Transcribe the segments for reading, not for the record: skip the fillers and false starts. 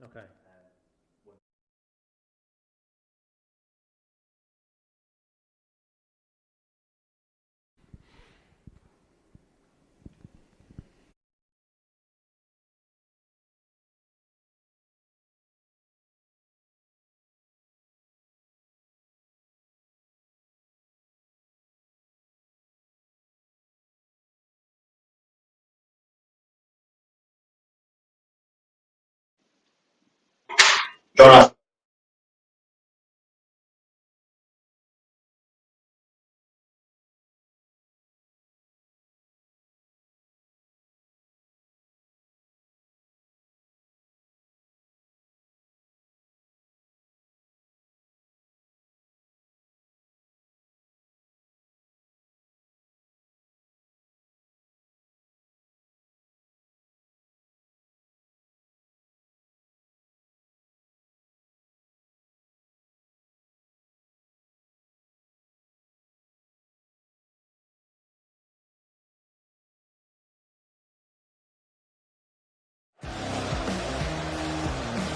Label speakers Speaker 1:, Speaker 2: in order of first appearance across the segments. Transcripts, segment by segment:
Speaker 1: Okay.
Speaker 2: Jonathan.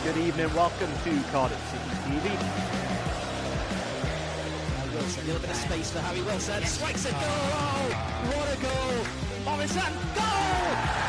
Speaker 1: Good evening, welcome to Cardiff City TV.
Speaker 3: Wilson, a little bit of space for Harry Wilson, strikes a goal, oh, what a goal, Morrison, goal!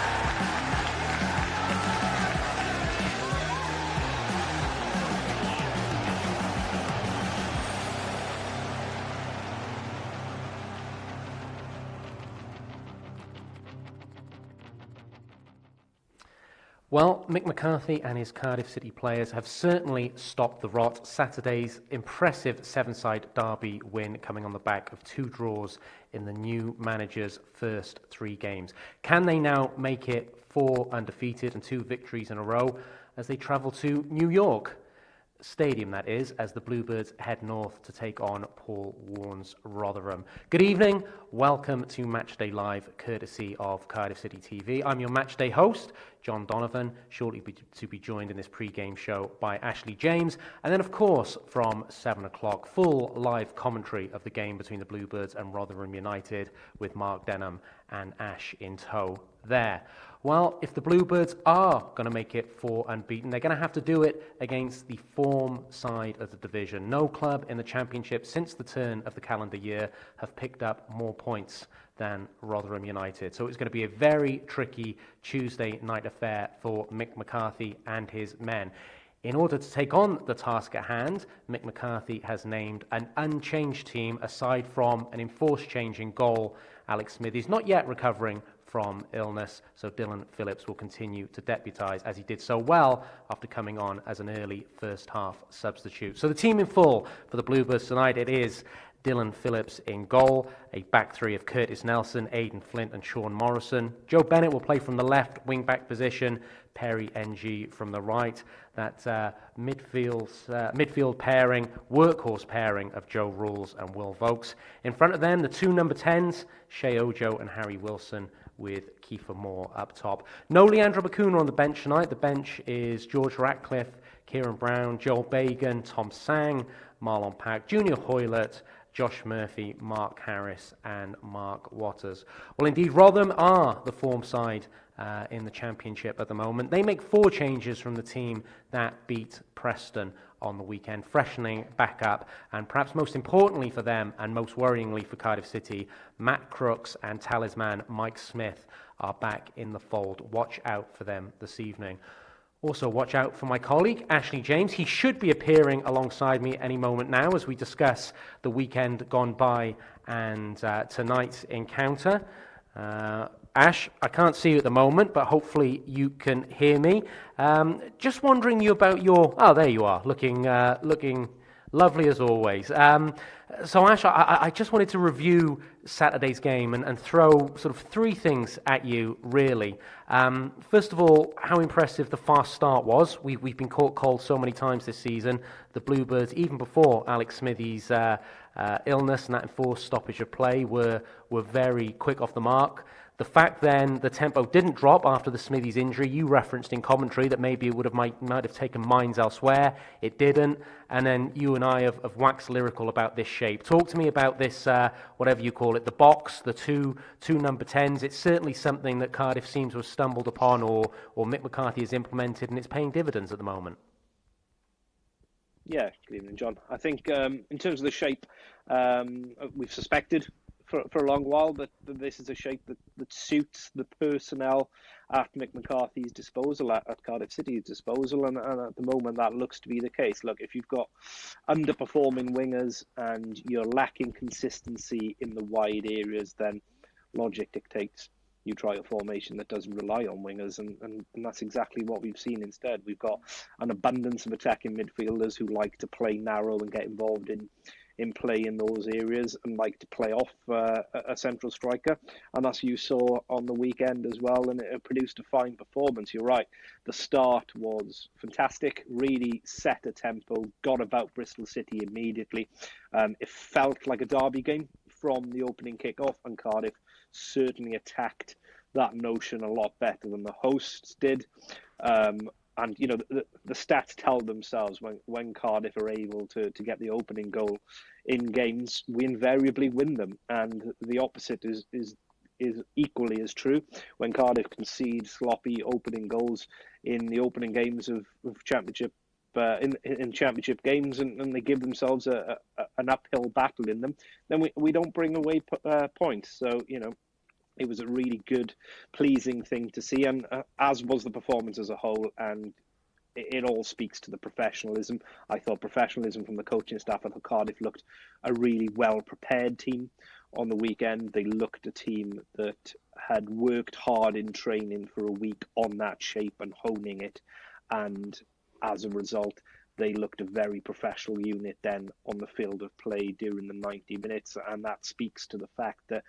Speaker 1: Well, Mick McCarthy and his Cardiff City players have certainly stopped the rot. Saturday's impressive seven-side derby win coming on the back of 2 draws in the new manager's first 3 games. Can they now make it 4 undefeated and 2 victories in a row as they travel to New York Stadium, that is, as the Bluebirds head north to take on Paul Warne's Rotherham. Good evening, welcome to Matchday Live, courtesy of Cardiff City TV. I'm your Matchday host, John Donovan, shortly to be joined in this pre-game show by Ashley James, and then of course from 7 o'clock, full live commentary of the game between the Bluebirds and Rotherham United with Mark Denham and Ash in tow there. Well, if the Bluebirds are going to make it 4 unbeaten, they're going to have to do it against the form side of the division. No club in the Championship since the turn of the calendar year have picked up more points than Rotherham United. So it's going to be a very tricky Tuesday night affair for Mick McCarthy and his men. In order to take on the task at hand, Mick McCarthy has named an unchanged team aside from an enforced change in goal. Alex Smithies not yet recovering from illness, so Dylan Phillips will continue to deputise as he did so well after coming on as an early first half substitute. So the team in full for the Bluebirds tonight, it is Dylan Phillips in goal, a back 3 of Curtis Nelson, Aidan Flint and Sean Morrison. Joe Bennett will play from the left wing-back position, Perry NG from the right. That midfield pairing, workhorse pairing of Joe Rules and Will Vaulks. In front of them, the 2 number 10s, Shea Ojo and Harry Wilson, with Kiefer Moore up top. No Leandro Bacuna on the bench tonight. The bench is George Ratcliffe, Kieran Brown, Joel Bagan, Tom Sang, Marlon Pack, Junior Hoylett, Josh Murphy, Mark Harris and Mark Waters. Well, indeed, Rotherham are the form side in the Championship at the moment. They make 4 changes from the team that beat Preston on the weekend, freshening back up, and perhaps most importantly for them and most worryingly for Cardiff City, Matt Crooks and talisman Mike Smith are back in the fold. Watch out for them this evening. Also, watch out for my colleague, Ashley James. He should be appearing alongside me any moment now as we discuss the weekend gone by and tonight's encounter. Ash, I can't see you at the moment, but hopefully you can hear me. Just wondering you about your... Oh, there you are, looking lovely as always. So, Ash, I just wanted to review Saturday's game and throw sort of 3 things at you, really. First of all, how impressive the fast start was. We've been caught cold so many times this season. The Bluebirds, even before Alex Smithies' illness and that enforced stoppage of play, were very quick off the mark. The fact then the tempo didn't drop after the Smithies injury, you referenced in commentary that maybe it might have taken minds elsewhere. It didn't. And then you and I have waxed lyrical about this shape. Talk to me about this, whatever you call it, the box, the two number 10s. It's certainly something that Cardiff seems to have stumbled upon or Mick McCarthy has implemented, and it's paying dividends at the moment.
Speaker 2: Yeah, good evening, John. I think in terms of the shape, we've suspected for a long while that this is a shape that suits the personnel at Mick McCarthy's disposal, at Cardiff City's disposal, and at the moment that looks to be the case. Look, if you've got underperforming wingers and you're lacking consistency in the wide areas, then logic dictates you try a formation that doesn't rely on wingers, and that's exactly what we've seen instead. We've got an abundance of attacking midfielders who like to play narrow and get involved in play in those areas and like to play off a central striker, and that's you saw on the weekend as well, and it produced a fine performance. You're right, the start was fantastic, really set a tempo, got about Bristol City immediately. It felt like a derby game from the opening kick-off, and Cardiff certainly attacked that notion a lot better than the hosts did. And, you know, the stats tell themselves when Cardiff are able to get the opening goal in games, we invariably win them. And the opposite is equally as true. When Cardiff concede sloppy opening goals in the opening games of Championship, in Championship games, and they give themselves an uphill battle in them, then we don't bring away points. So, you know, it was a really good, pleasing thing to see, and as was the performance as a whole, and it all speaks to the professionalism. I thought professionalism from the coaching staff at Cardiff looked a really well-prepared team on the weekend. They looked a team that had worked hard in training for a week on that shape and honing it, and as a result, they looked a very professional unit then on the field of play during the 90 minutes, and that speaks to the fact that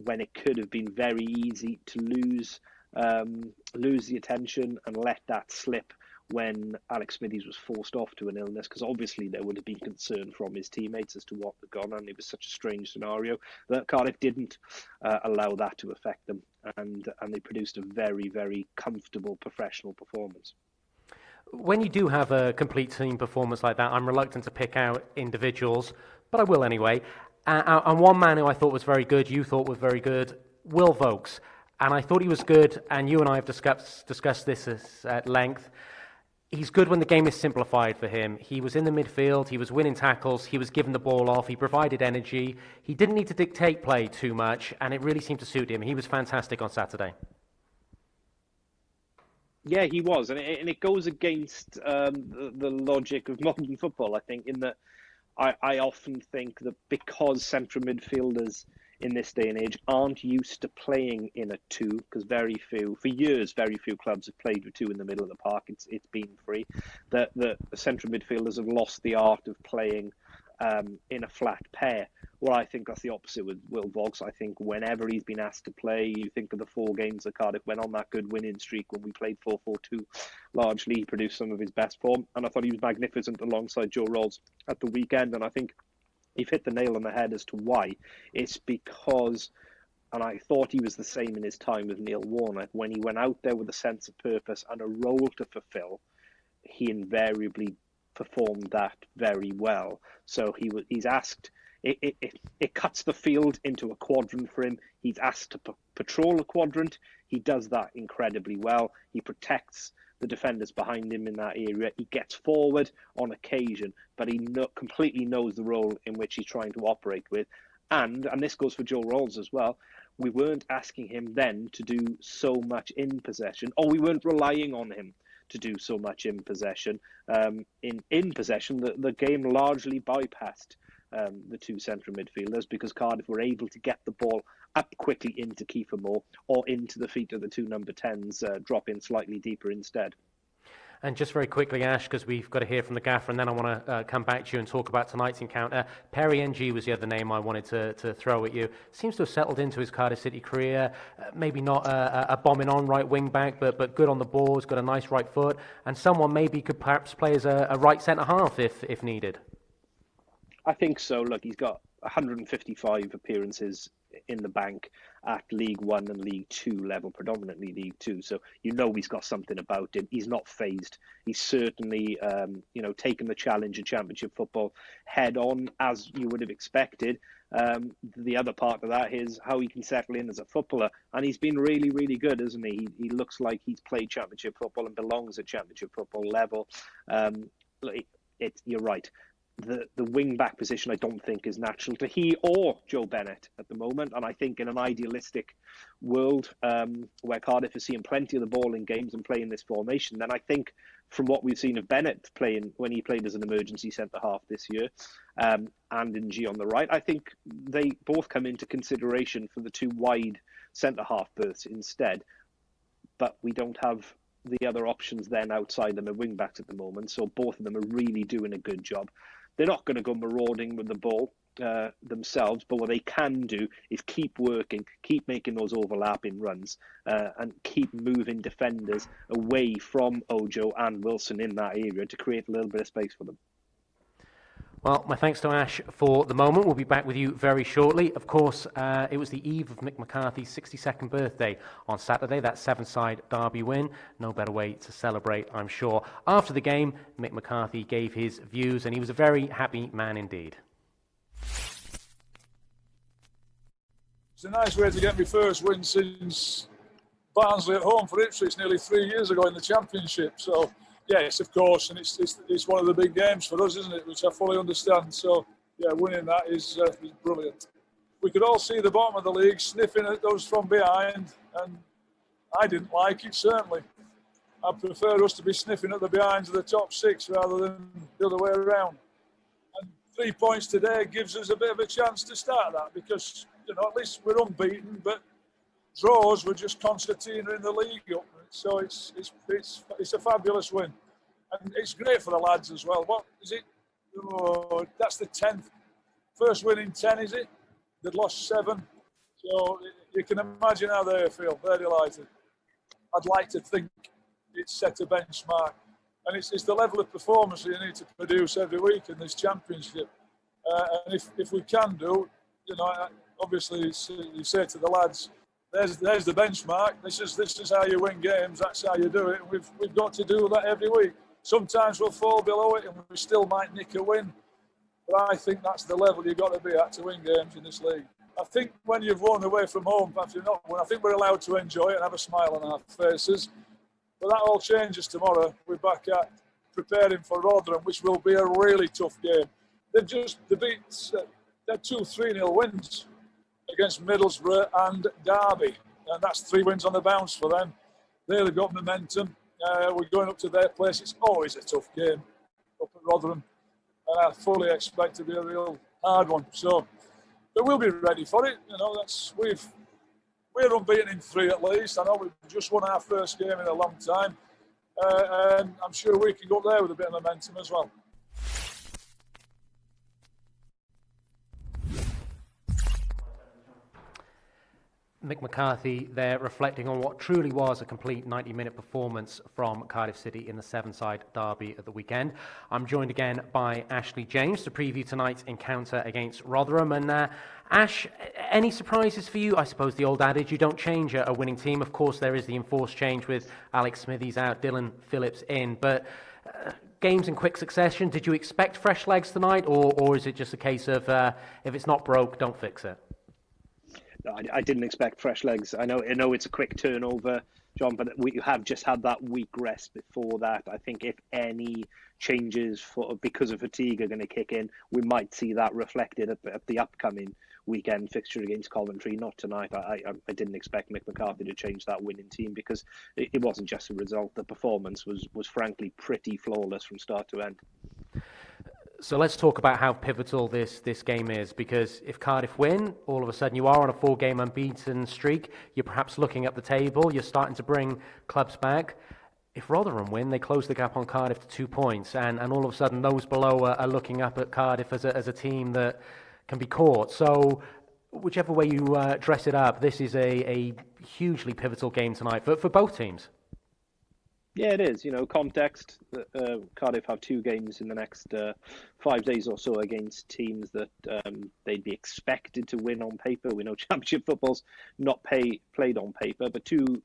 Speaker 2: when it could have been very easy to lose the attention and let that slip when Alex Smithies was forced off to an illness, because obviously there would have been concern from his teammates as to what had gone on. It was such a strange scenario that Cardiff didn't allow that to affect them, and they produced a very, very comfortable professional performance.
Speaker 1: When you do have a complete team performance like that, I'm reluctant to pick out individuals, but I will anyway. And one man who I thought was very good, you thought was very good, Will Vaulks. And I thought he was good, and you and I have discussed this at length. He's good when the game is simplified for him. He was in the midfield, he was winning tackles, he was giving the ball off, he provided energy. He didn't need to dictate play too much, and it really seemed to suit him. He was fantastic on Saturday.
Speaker 2: Yeah, he was, and it goes against the logic of modern football, I think, in that I often think that because central midfielders in this day and age aren't used to playing in a two, because for years, very few clubs have played with two in the middle of the park. It's been free. That the central midfielders have lost the art of playing in a flat pair. Well, I think that's the opposite with Will Vaulks. I think whenever he's been asked to play, you think of the 4 games that Cardiff went on that good winning streak when we played 4-4-2. Largely, he produced some of his best form, and I thought he was magnificent alongside Joe Rolls at the weekend. And I think you've hit the nail on the head as to why. It's because, and I thought he was the same in his time with Neil Warnock, when he went out there with a sense of purpose and a role to fulfill, he invariably performed that very well. So he's asked. It cuts the field into a quadrant for him. He's asked to patrol a quadrant. He does that incredibly well. He protects the defenders behind him in that area. He gets forward on occasion, but he completely knows the role in which he's trying to operate with. And this goes for Joe Rolls as well, we weren't asking him then to do so much in possession, or we weren't relying on him to do so much in possession. In possession, the game largely bypassed the 2 central midfielders, because Cardiff were able to get the ball up quickly into Kiefer Moore or into the feet of the 2 number 10s, drop in slightly deeper instead.
Speaker 1: And just very quickly, Ash, because we've got to hear from the gaffer, and then I want to come back to you and talk about tonight's encounter. Perry NG was the other name I wanted to throw at you. Seems to have settled into his Cardiff City career. Maybe not a bombing on right wing back, but good on the ball. He's got a nice right foot, and someone maybe could perhaps play as a right centre half if needed.
Speaker 2: I think so. Look, he's got 155 appearances in the bank, at League One and League Two level, predominantly League Two. So you know he's got something about him. He's not phased. He's certainly, taken the challenge of Championship football head on, as you would have expected. The other part of that is how he can settle in as a footballer, and he's been really, really good, isn't he? He looks like he's played Championship football and belongs at Championship football level. You're right. The wing back position I don't think is natural to he or Joe Bennett at the moment, and I think in an idealistic world where Cardiff is seeing plenty of the ball in games and playing this formation, then I think from what we've seen of Bennett playing when he played as an emergency centre half this year, and in G on the right, I think they both come into consideration for the two wide centre half berths instead. But we don't have the other options then outside them at wing backs at the moment, so both of them are really doing a good job. They're not going to go marauding with the ball themselves, but what they can do is keep working, keep making those overlapping runs, and keep moving defenders away from Ojo and Wilson in that area to create a little bit of space for them.
Speaker 1: Well, my thanks to Ash for the moment. We'll be back with you very shortly. Of course, it was the eve of Mick McCarthy's 62nd birthday on Saturday, that seven-side derby win. No better way to celebrate, I'm sure. After the game, Mick McCarthy gave his views, and he was a very happy man indeed.
Speaker 4: It's a nice way to get my first win since Barnsley at home for Ipswich nearly 3 years ago in the Championship. So, yes, of course, and it's one of the big games for us, isn't it? Which I fully understand. So, yeah, winning that is brilliant. We could all see the bottom of the league sniffing at those from behind, and I didn't like it, certainly. I prefer us to be sniffing at the behinds of the top six rather than the other way around. And 3 points today gives us a bit of a chance to start that because, at least we're unbeaten, but draws were just concertina in the league up. So it's a fabulous win, and it's great for the lads as well. What is it? Oh, that's the 10th first win in 10, is it? They'd lost 7, so you can imagine how they feel. They're delighted. I'd like to think it's set a benchmark, and it's the level of performance that you need to produce every week in this championship. And if we can do, obviously you say to the lads, There's the benchmark. This is how you win games. That's how you do it. We've got to do that every week. Sometimes we'll fall below it, and we still might nick a win. But I think that's the level you've got to be at to win games in this league. I think when you've won away from home, perhaps you're not. I think we're allowed to enjoy it and have a smile on our faces. But that all changes tomorrow. We're back at preparing for Rotherham, which will be a really tough game. They're 2-3-0 wins against Middlesbrough and Derby, and that's 3 wins on the bounce for them. They've got momentum. We're going up to their place. It's always a tough game up at Rotherham, and I fully expect to be a real hard one. So, but we'll be ready for it. We're unbeaten in 3 at least. I know we've just won our first game in a long time, and I'm sure we can go up there with a bit of momentum as well.
Speaker 1: Mick McCarthy there reflecting on what truly was a complete 90-minute performance from Cardiff City in the seven-side derby at the weekend. I'm joined again by Ashley James to preview tonight's encounter against Rotherham. And Ash, any surprises for you? I suppose the old adage, you don't change a winning team. Of course, there is the enforced change with Alex Smithies out, Dylan Phillips in. But games in quick succession, did you expect fresh legs tonight? Or is it just a case of if it's not broke, don't fix it?
Speaker 2: I didn't expect fresh legs. I know it's a quick turnover, John, but we have just had that week rest before that. I think if any changes because of fatigue are going to kick in, we might see that reflected at the upcoming weekend fixture against Coventry. Not tonight. I didn't expect Mick McCarthy to change that winning team because it wasn't just a result. The performance was frankly pretty flawless from start to end.
Speaker 1: So let's talk about how pivotal this game is, because if Cardiff win, all of a sudden you are on a 4-game unbeaten streak. You're perhaps looking up the table. You're starting to bring clubs back. If Rotherham win, they close the gap on Cardiff to 2 points, and all of a sudden those below are looking up at Cardiff as a team that can be caught. So whichever way you dress it up, this is a hugely pivotal game tonight for both teams.
Speaker 2: Yeah, it is. Context. Cardiff have 2 games in the next 5 days or so against teams that they'd be expected to win on paper. We know Championship football's not played on paper, but two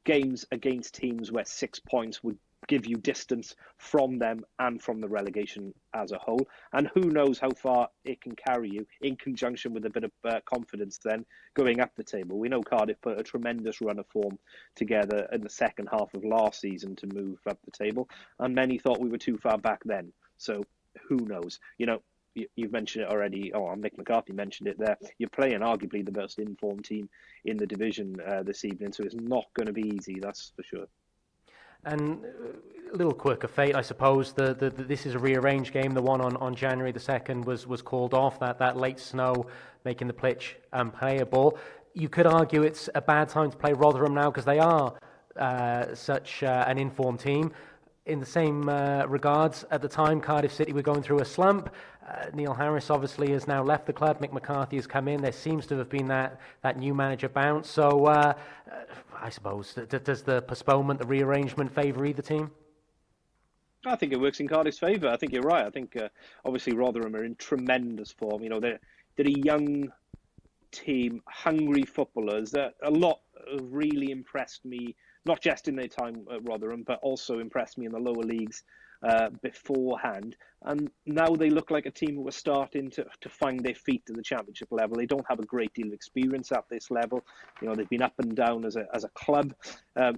Speaker 2: games against teams where 6 points would give you distance from them and from the relegation as a whole. And who knows how far it can carry you in conjunction with a bit of confidence then going up the table. We know Cardiff put a tremendous run of form together in the second half of last season to move up the table, and many thought we were too far back then. So who knows? You've mentioned it already. Mick McCarthy mentioned it there. You're playing arguably the most informed team in the division this evening, so it's not going to be easy, that's for sure.
Speaker 1: And a little quirk of fate, I suppose. This is a rearranged game. The one on January the 2nd was called off. That late snow making the pitch unplayable. You could argue it's a bad time to play Rotherham now because they are such an informed team. In the same regards, at the time, Cardiff City were going through a slump. Neil Harris obviously has now left the club. Mick McCarthy has come in. There seems to have been that new manager bounce. So I suppose, does the postponement, the rearrangement favour either team?
Speaker 2: I think it works in Cardiff's favour. I think you're right. I think obviously Rotherham are in tremendous form. They're a young team, hungry footballers. A lot really impressed me, not just in their time at Rotherham, but also impressed me in the lower leagues beforehand. And now they look like a team who are starting to find their feet at the Championship level. They don't have a great deal of experience at this level. They've been up and down as a club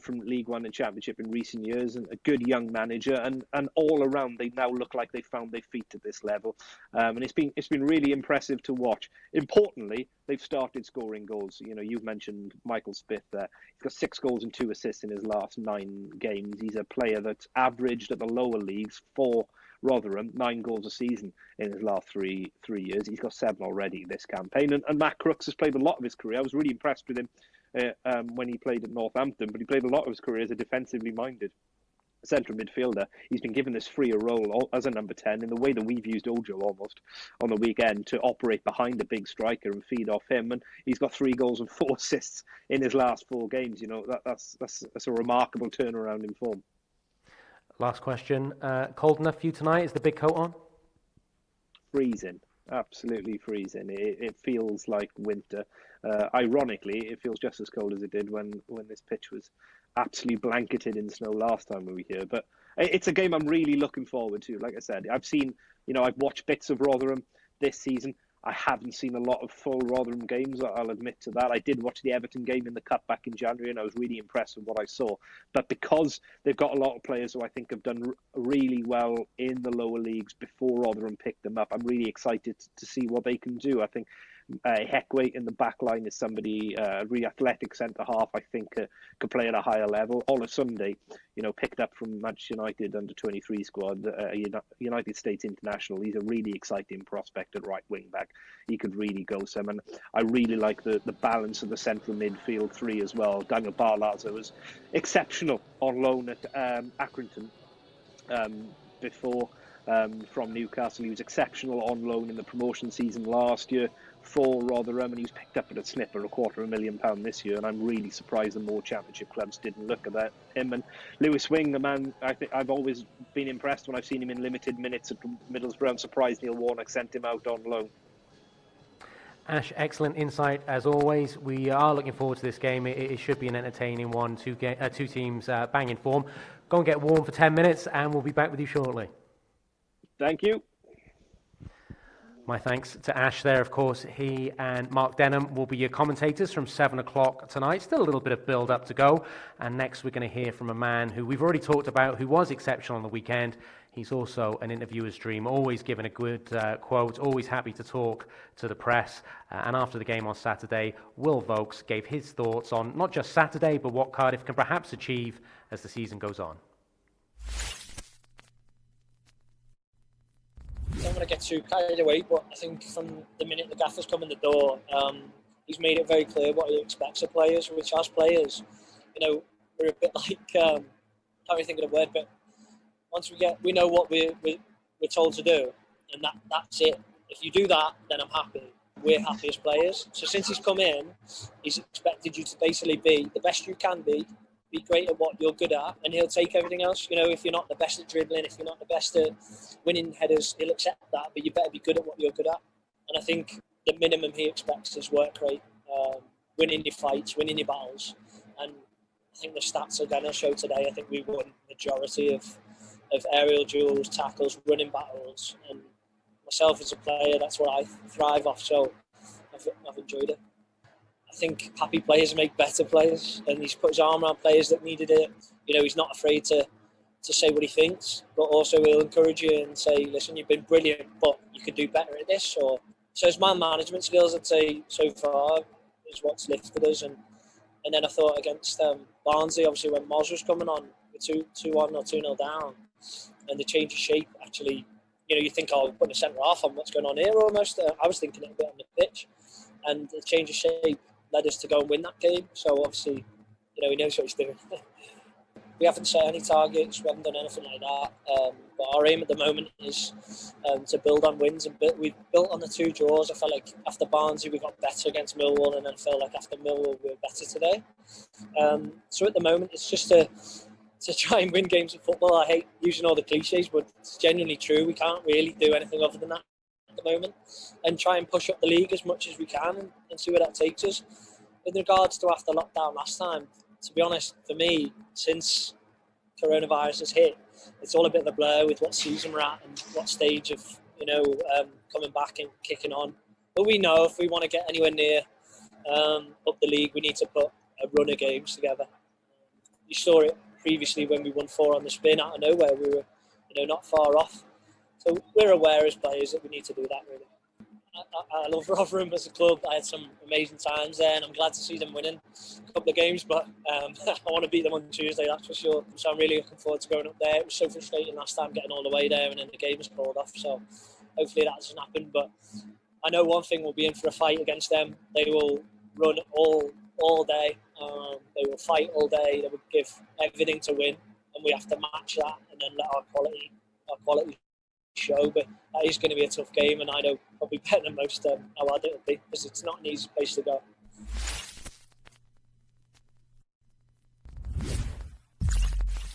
Speaker 2: from League One and Championship in recent years, and a good young manager. And all around, they now look like they found their feet at this level. And it's been really impressive to watch. Importantly, they've started scoring goals. You've mentioned Michael Smith there. He's got 6 goals and 2 assists in his last 9 games. He's a player that's averaged at the lower leagues for Rotherham 9 goals a season in his last three years. He's got 7 already this campaign. And Matt Crooks has played a lot of his career. I was really impressed with him when he played at Northampton, but he played a lot of his career as a defensively minded central midfielder. He's been given this freer role as a number 10 in the way that we've used Ojo almost on the weekend, to operate behind a big striker and feed off him. And he's got 3 goals and 4 assists in his last 4 games. That's a remarkable turnaround in form.
Speaker 1: Last question. Cold enough for you tonight? Is the big coat on?
Speaker 2: Freezing. Absolutely freezing. It feels like winter. Ironically, it feels just as cold as it did when this pitch was absolutely blanketed in snow last time we were here. But it's a game I'm really looking forward to. Like I said, I've watched bits of Rotherham this season. I haven't seen a lot of full Rotherham games, I'll admit to that. I did watch the Everton game in the Cup back in January, and I was really impressed with what I saw. But because they've got a lot of players who I think have done really well in the lower leagues before Rotherham picked them up, I'm really excited to see what they can do. I think Heckway in the back line is somebody, really athletic centre-half, I think could play at a higher level. Ola Sunday, picked up from Manchester United under-23 squad, United States international. He's a really exciting prospect at right wing-back. He could really go some. And I really like the balance of the central midfield 3 as well. Daniel Barlaza was exceptional on loan at Accrington before. From Newcastle. He was exceptional on loan in the promotion season last year for Rotherham, and he was picked up at a snip for £250,000 this year, and I'm really surprised that more Championship clubs didn't look at him. And Lewis Wing, the man, I think I've always been impressed when I've seen him in limited minutes at Middlesbrough. I'm surprised Neil Warnock sent him out on loan.
Speaker 1: Ash, excellent insight as always. We are looking forward to this game. It should be an entertaining one. Two teams bang in form. Go and get warm for 10 minutes, and we'll be back with you shortly.
Speaker 2: Thank you.
Speaker 1: My thanks to Ash there, of course. He and Mark Denham will be your commentators from 7 o'clock tonight. Still a little bit of build-up to go. And next we're going to hear from a man who we've already talked about, who was exceptional on the weekend. He's also an interviewer's dream, always giving a good quote, always happy to talk to the press. And after the game on Saturday, Will Vaulks gave his thoughts on not just Saturday, but what Cardiff can perhaps achieve as the season goes on.
Speaker 5: I don't want to get too carried away, but I think from the minute the gaffer's come in the door, he's made it very clear what he expects of players, which as players, we're a bit like, can't really think of the word, but once we know what we're told to do, and that's it. If you do that, then I'm happy. We're happy as players. So since he's come in, he's expected you to basically be the best you can be be great at what you're good at, and he'll take everything else. You know, if you're not the best at dribbling, if you're not the best at winning headers, he'll accept that, but you better be good at what you're good at. And I think the minimum he expects is work rate, winning your fights, winning your battles. And I think the stats are going to show today, I think we won majority of aerial duels, tackles, running battles. And myself as a player, that's what I thrive off, so I've enjoyed it. I think happy players make better players, and he's put his arm around players that needed it. You know, he's not afraid to say what he thinks, but also he'll encourage you and say, listen, you've been brilliant, but you could do better at this. Or so his man management skills, I'd say, so far is what's lifted us. And then I thought against Barnsley, obviously when Moz was coming on, with 2-1 or 2-0 down, and the change of shape, actually, you know, you think, oh, putting a centre half on, what's going on here almost. I was thinking it a bit on the pitch, and the change of shape led us to go and win that game. So obviously, you know, he knows what he's doing. We haven't set any targets, we haven't done anything like that. But our aim at the moment is to build on wins, and we've built on the 2 draws. I felt like after Barnsley we got better against Millwall, and then I felt like after Millwall we were better today. So at the moment it's just to try and win games of football. I hate using all the cliches, but it's genuinely true. We can't really do anything other than that at the moment, and try and push up the league as much as we can and see where that takes us. In regards to after lockdown last time, to be honest, for me, since coronavirus has hit, it's all a bit of a blur with what season we're at and what stage of, you know, coming back and kicking on. But we know if we want to get anywhere near up the league, we need to put a run of games together. You saw it previously when we won 4 on the spin out of nowhere. We were, you know, not far off. So we're aware as players that we need to do that, really. I love Rotherham as a club. I had some amazing times there, and I'm glad to see them winning a couple of games, but I want to beat them on Tuesday, that's for sure. So I'm really looking forward to going up there. It was so frustrating last time getting all the way there, and then the game was called off, so hopefully that doesn't happen. But I know one thing, we'll be in for a fight against them. They will run all day. They will fight all day. They will give everything to win, and we have to match that and then let our quality show. But that is going to be a tough game, and I know probably better than most how hard it'll be, because it's not an easy place to go.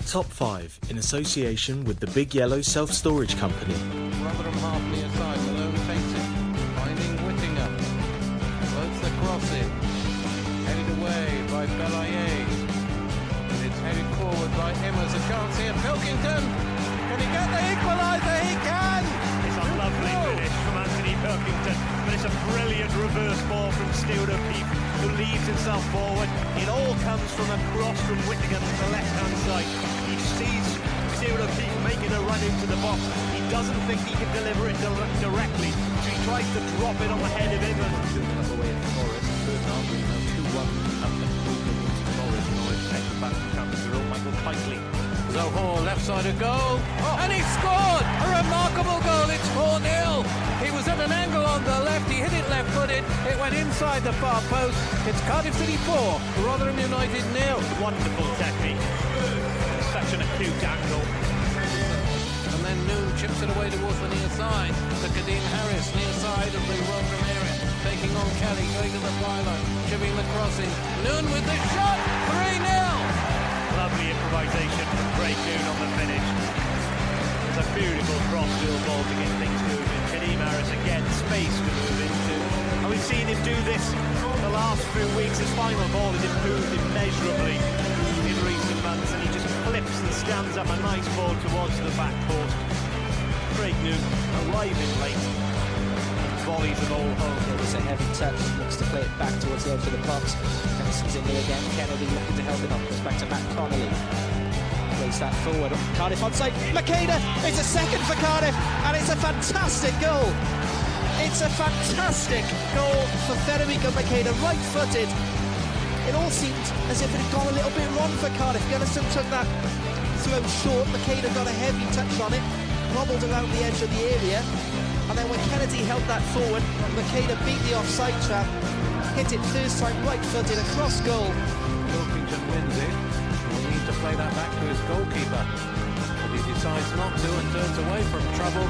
Speaker 6: Top 5 in association with the Big Yellow Self-Storage Company.
Speaker 7: Rotherham half near side, Malone takes it, finding Whittingham, floats the cross in, headed away by Belaye, and it's headed forward by Immers. A chance here, Pilkington, can he get the equaliser? He can!
Speaker 8: It's a lovely finish from Anthony Pilkington, but it's a brilliant reverse ball from Stuart O'Keefe, who leaves himself forward. It all comes from a cross from Whittingham to the left-hand side. He sees Stuart O'Keefe making a run into the box. He doesn't think he can deliver it directly, so he tries to drop it on the head of England.
Speaker 7: Away at Forest, third half, we know 2-1 up the Forest. Norwich take the back to come to Michael Piteley. Zohore, left side of goal, and he scored! A remarkable goal, it's 4-0. He was at an angle on the left, he hit it left-footed, it went inside the far post. It's Cardiff City 4, Rotherham United 0.
Speaker 8: Wonderful technique. Such an acute angle.
Speaker 7: And then Noon chips it away towards the near side to Kadeem Harris, near side of the Rotherham area, taking on Kelly, going to the byline, chipping the crossing. Noon with the shot, 3-0.
Speaker 8: Lovely improvisation from Craig Noon on the finish. It's a beautiful cross-field ball to get things moving. Kadeem Harris again, space to move into. And we've seen him do this the last few weeks. His final ball has improved immeasurably in recent months, and he just flips and stands up a nice ball towards the back post. Craig Noon arriving late. Volleys of all home.
Speaker 3: It's a heavy touch, looks to play it back towards the edge of the box. And it's in there again. Kennedy looking to help him up. Goes back to Matt Connolly. Plays that forward. Cardiff onside. McCarthy. It's a second for Cardiff, and it's a fantastic goal. It's a fantastic goal for Federico McCarthy, right-footed. It all seemed as if it had gone a little bit wrong for Cardiff. Gunnison took that throw short. McCarthy got a heavy touch on it, wobbled around the edge of the area. And then when Kennedy held that forward, McCarthy beat the offside trap, hit it first time right-footed, across goal.
Speaker 7: Pilkington wins it. He'll need to play that back to his goalkeeper. But he decides not to and turns away from trouble.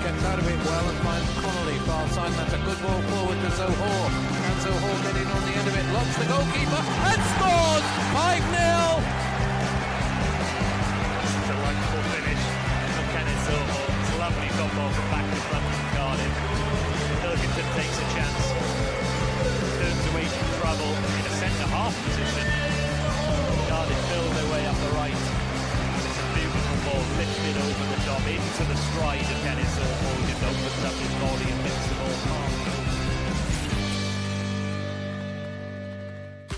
Speaker 7: Gets out of it well and finds Connolly far side. That's a good ball forward to Zohore. And Zohore getting on the end of it, locks the goalkeeper and scores! 5-0!
Speaker 8: into the stride of Dennis O'Hall, just opens up his body and hits the ball hard.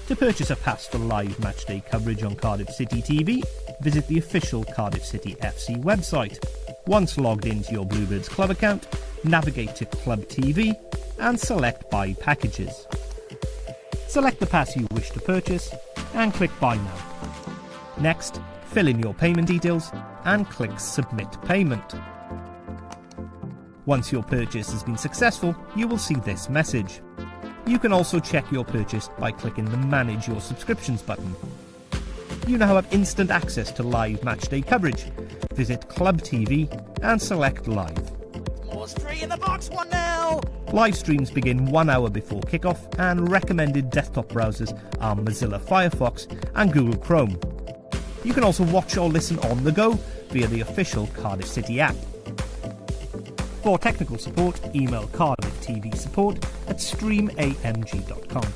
Speaker 9: To purchase a pass for live matchday coverage on Cardiff City TV, visit the official Cardiff City FC website. Once logged into your Bluebirds Club account, navigate to Club TV and select Buy Packages. Select the pass you wish to purchase and click Buy Now. Next, fill in your payment details and click Submit Payment. Once your purchase has been successful, you will see this message. You can also check your purchase by clicking the Manage Your Subscriptions button. You now have instant access to live matchday coverage. Visit Club TV and select Live.
Speaker 3: Moore's free in the box, 1-0!
Speaker 9: Live streams begin 1 hour before kickoff, and recommended desktop browsers are Mozilla Firefox and Google Chrome. You can also watch or listen on the go via the official Cardiff City app. For technical support, email cardifftvsupport@streamamg.com.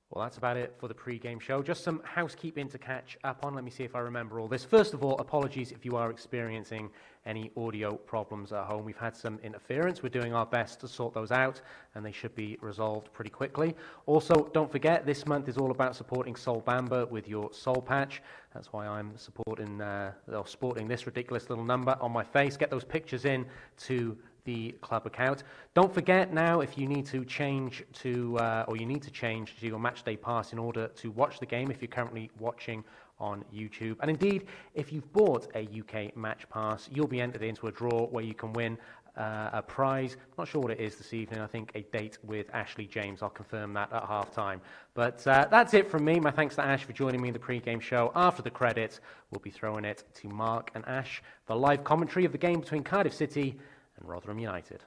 Speaker 1: Well, that's about it for the pre-game show. Just some housekeeping to catch up on. Let me see if I remember all this. First of all, apologies if you are experiencing any audio problems at home. We've had some interference. We're doing our best to sort those out, and they should be resolved pretty quickly. Also, don't forget, this month is all about supporting Soul Bamba with your soul patch. That's why I'm sporting this ridiculous little number on my face. Get those pictures in to the club account. Don't forget now, if you need to change to your matchday pass in order to watch the game, if you're currently watching on YouTube. And indeed, if you've bought a UK match pass, you'll be entered into a draw where you can win a prize. Not sure what it is this evening. I think a date with Ashley James. I'll confirm that at half-time. But that's it from me. My thanks to Ash for joining me in the pre-game show. After the credits, we'll be throwing it to Mark and Ash for live commentary of the game between Cardiff City and Rotherham United.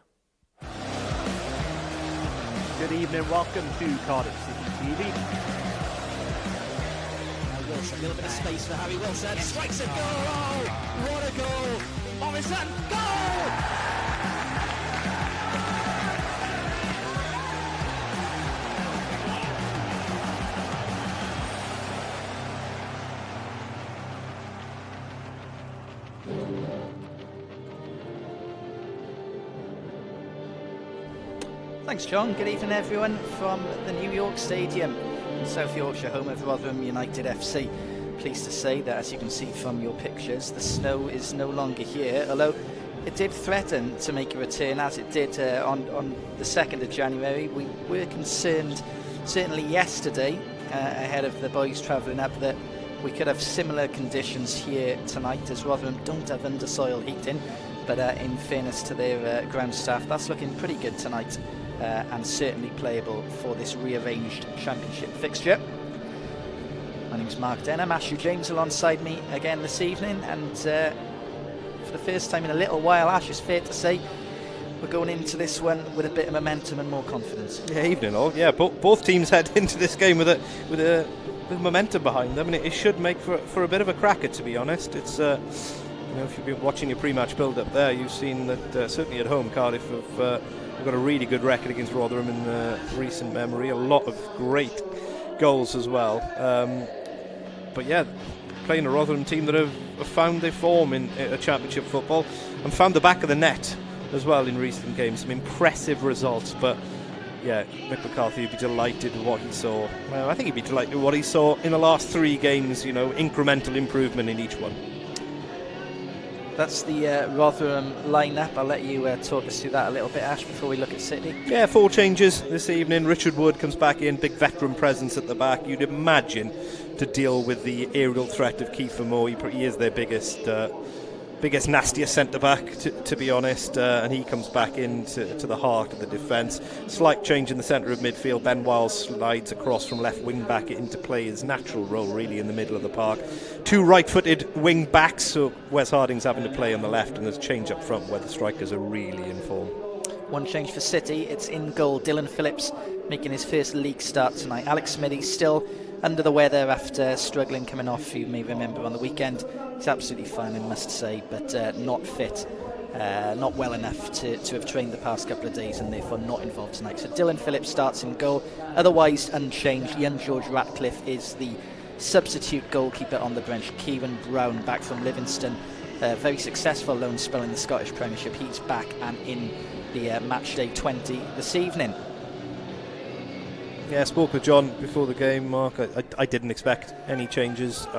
Speaker 8: Good evening, welcome to Cardiff City TV.
Speaker 3: Wilson, a little bit of space for Harry Wilson, strikes a goal, oh, what a goal, Morrison, goal! Thanks, John. Good evening, everyone, from the New York Stadium in South Yorkshire, home of Rotherham United FC. Pleased to say that, as you can see from your pictures, the snow is no longer here, although it did threaten to make a return, as it did on the 2nd of January. We were concerned, certainly yesterday, ahead of the boys travelling up, that we could have similar conditions here tonight, as Rotherham don't have undersoil heating, but in fairness to their ground staff, that's looking pretty good tonight. And certainly playable for this rearranged championship fixture. My name's Mark Denham, Ashley James alongside me again this evening, and for the first time in a little while, Ash, it's fair to say we're going into this one with a bit of momentum and more confidence.
Speaker 10: Yeah, evening all. Yeah, both teams head into this game with momentum behind them, and it should make for a bit of a cracker, to be honest. It's if you've been watching your pre-match build-up there, you've seen that certainly at home Cardiff have got a really good record against Rotherham in recent memory. A lot of great goals as well. But yeah, playing a Rotherham team that have found their form in championship football and found the back of the net as well in recent games. Some impressive results, but yeah, Mick McCarthy would be delighted with what he saw. Well, I think he'd be delighted with what he saw in the last 3 games, incremental improvement in each one.
Speaker 3: That's the Rotherham lineup. I'll let you talk us through that a little bit, Ash, before we look at City.
Speaker 10: Yeah, 4 changes this evening. Richard Wood comes back in, big veteran presence at the back. You'd imagine to deal with the aerial threat of Kiefer Moore. He is their biggest, nastiest centre-back, to be honest, and he comes back into the heart of the defence. Slight change in the centre of midfield. Ben Wiles slides across from left wing-back into play his natural role, really, in the middle of the park. 2 right-footed wing-backs, so Wes Harding's having to play on the left, and there's change up front where the strikers are really in form.
Speaker 3: One change for City, it's in goal. Dylan Phillips making his first league start tonight. Alex Smithy still under the weather after struggling coming off, you may remember, on the weekend. He's absolutely fine, I must say, but not fit, not well enough to have trained the past couple of days, and therefore not involved tonight. So Dylan Phillips starts in goal. Otherwise unchanged, young George Ratcliffe is the substitute goalkeeper on the bench, Kieran Brown, back from Livingston. Very successful loan spell in the Scottish Premiership. He's back and in the Matchday 20 this evening.
Speaker 10: Yeah, I spoke with John before the game, Mark. I didn't expect any changes.